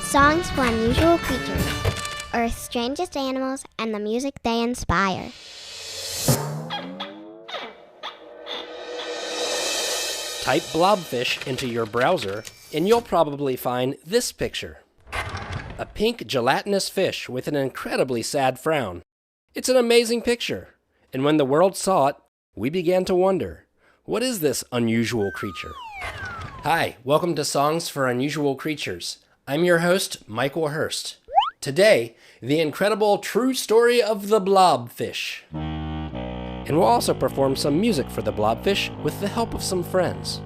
Songs for Unusual Creatures, Earth's strangest animals, and the music they inspire. Type Blobfish into your browser, and you'll probably find this picture. A pink gelatinous fish with an incredibly sad frown. It's an amazing picture, and when the world saw it, we began to wonder, what is this unusual creature? Hi, welcome to Songs for Unusual Creatures. I'm your host, Michael Hearst. Today, the incredible true story of the Blobfish. And we'll also perform some music for the Blobfish with the help of some friends.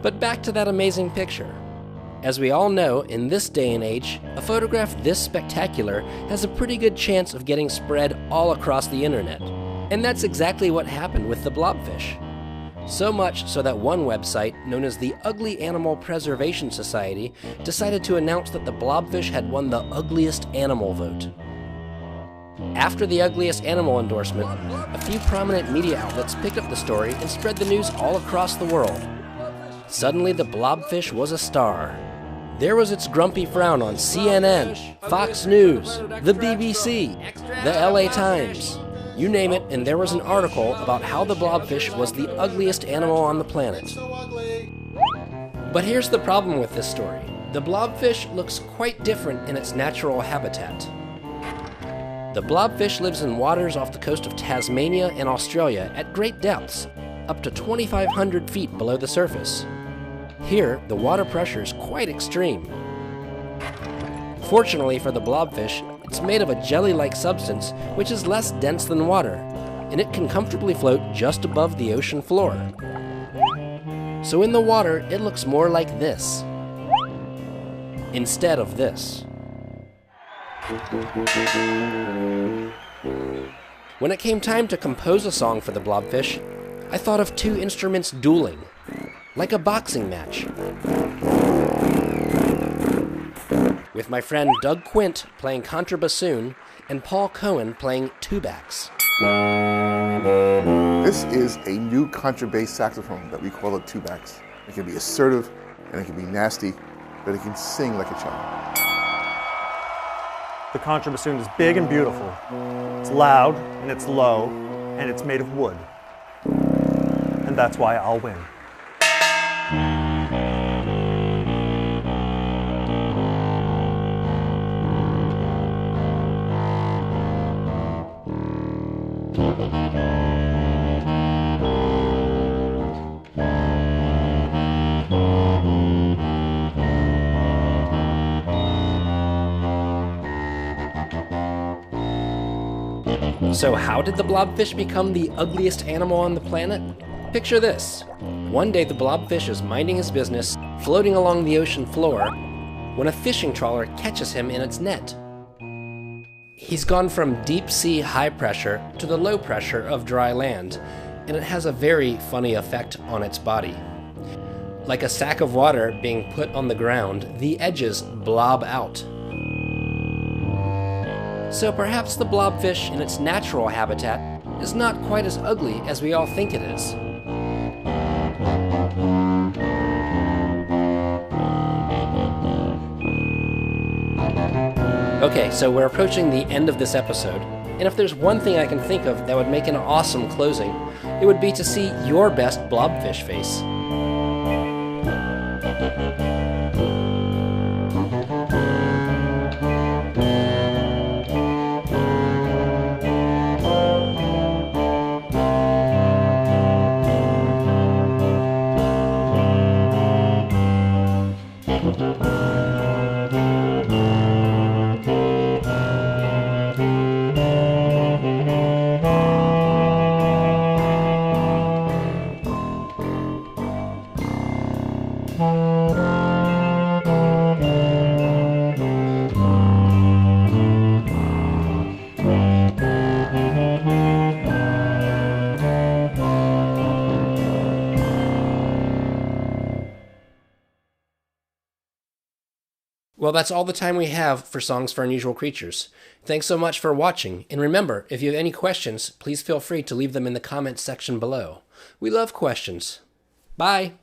But back to that amazing picture. As we all know, in this day and age, a photograph this spectacular has a pretty good chance of getting spread all across the internet. And that's exactly what happened with the Blobfish. So much so that one website, known as the Ugly Animal Preservation Society, decided to announce that the Blobfish had won the Ugliest Animal vote. After the Ugliest Animal endorsement, a few prominent media outlets picked up the story and spread the news all across the world. Suddenly, the Blobfish was a star. There was its grumpy frown on CNN, Fox News, the BBC, the LA Times. You name it, and there was an article about how the Blobfish was the ugliest animal on the planet. But here's the problem with this story. The Blobfish looks quite different in its natural habitat. The Blobfish lives in waters off the coast of Tasmania and Australia at great depths, up to 2,500 feet below the surface. Here, the water pressure is quite extreme. Fortunately for the Blobfish, it's made of a jelly-like substance which is less dense than water, and it can comfortably float just above the ocean floor. So in the water, it looks more like this, instead of this. When it came time to compose a song for the Blobfish, I thought of two instruments dueling, like a boxing match. With my friend Doug Quint playing contrabassoon and Paul Cohen playing tubax. This is a new contrabass saxophone that we call a tubax. It can be assertive and it can be nasty, but it can sing like a child. The contrabassoon is big and beautiful. It's loud and it's low and it's made of wood. And that's why I'll win. So how did the Blobfish become the ugliest animal on the planet? Picture this. One day the Blobfish is minding his business, floating along the ocean floor, when a fishing trawler catches him in its net. He's gone from deep sea high pressure to the low pressure of dry land, and it has a very funny effect on its body. Like a sack of water being put on the ground, the edges blob out. So perhaps the Blobfish in its natural habitat is not quite as ugly as we all think it is. Okay, so we're approaching the end of this episode, and if there's one thing I can think of that would make an awesome closing, it would be to see your best Blobfish face. Well, that's all the time we have for Songs for Unusual Creatures. Thanks so much for watching, and remember, if you have any questions, please feel free to leave them in the comments section below. We love questions. Bye!